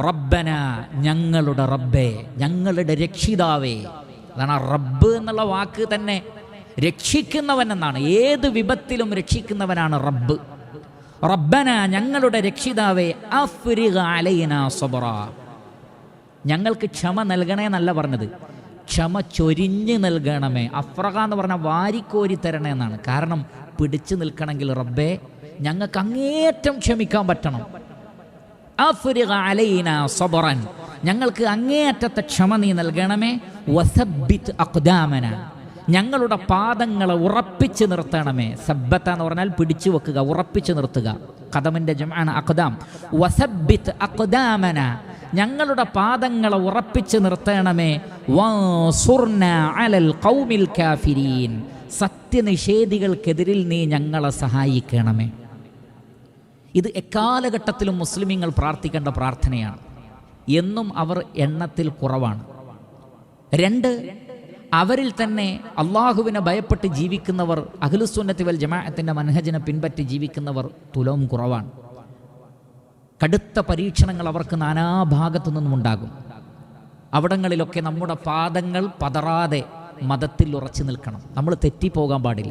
റബ്ബന, ഞങ്ങളുടെ റബ്ബേ, ഞങ്ങളുടെ രക്ഷിതാവേ. അതാണ് റബ്ബ് എന്നുള്ള വാക്ക് തന്നെ രക്ഷിക്കുന്നവൻ എന്നാണ്. ഏത് വിപത്തിലും രക്ഷിക്കുന്നവനാണ് റബ്ബ്. റബ്ബന, ഞങ്ങളുടെ രക്ഷിതാവേ, അഫ്രിഗ അലൈനാ സബ്റ, ഞങ്ങൾക്ക് ക്ഷമ നൽകണേ എന്നല്ല പറഞ്ഞത്, ക്ഷമ ചൊരിഞ്ഞ് നൽകണമേ. അഫ്രഗ എന്ന് പറഞ്ഞാൽ വാരിക്കോരി തരണേ എന്നാണ്. കാരണം പിടിച്ചു നിൽക്കണമെങ്കിൽ റബ്ബേ ഞങ്ങൾക്ക് അങ്ങേയറ്റം ക്ഷമിക്കാൻ പറ്റണം. അഫ്രിഗ അലൈനാ സബ്റൻ, ഞങ്ങൾക്ക് അങ്ങേയറ്റത്തെ ക്ഷമ നീ നൽകണമേ. വസബ്ബിത് അഖ്ദാമന, ഞങ്ങളുടെ പാദങ്ങളെ ഉറപ്പിച്ച് നിർത്തണമേ. സബ്ബത്ത എന്ന് പറഞ്ഞാൽ പിടിച്ചു വെക്കുക, ഉറപ്പിച്ച് നിർത്തുക. ഖദമിന്റെ ജംആണ് അഖ്ദാം. വസബ്ബിത് അഖ്ദാമന, ഞങ്ങളുടെ പാദങ്ങളെ ഉറപ്പിച്ച് നിർത്തണമേ. വൻസുർന അലൽ ഖൗമിൽ കാഫിരീൻ, സത്യനിഷേധികൾക്കെതിരിൽ നീ ഞങ്ങളെ സഹായിക്കണമേ. ഇത് എക്കാലഘട്ടത്തിലും മുസ്ലിമീങ്ങൾ പ്രാർത്ഥിക്കേണ്ട പ്രാർത്ഥനയാണ്. എന്നും അവർ എണ്ണത്തിൽ കുറവാണ്. 2, അവരിൽ തന്നെ അള്ളാഹുവിനെ ഭയപ്പെട്ട് ജീവിക്കുന്നവർ, അഹ്ലുസുന്നത്തി വൽ ജമാഅത്തിന്റെ മൻഹജിനെ പിൻപറ്റി ജീവിക്കുന്നവർ തുലവും കുറവാണ്. കടുത്ത പരീക്ഷണങ്ങൾ അവർക്ക് നാനാഭാഗത്തു നിന്നും ഉണ്ടാകും. അവിടങ്ങളിലൊക്കെ നമ്മുടെ പാദങ്ങൾ പതറാതെ മതത്തിൽ ഉറച്ചു നിൽക്കണം. നമ്മൾ തെറ്റിപ്പോകാൻ പാടില്ല.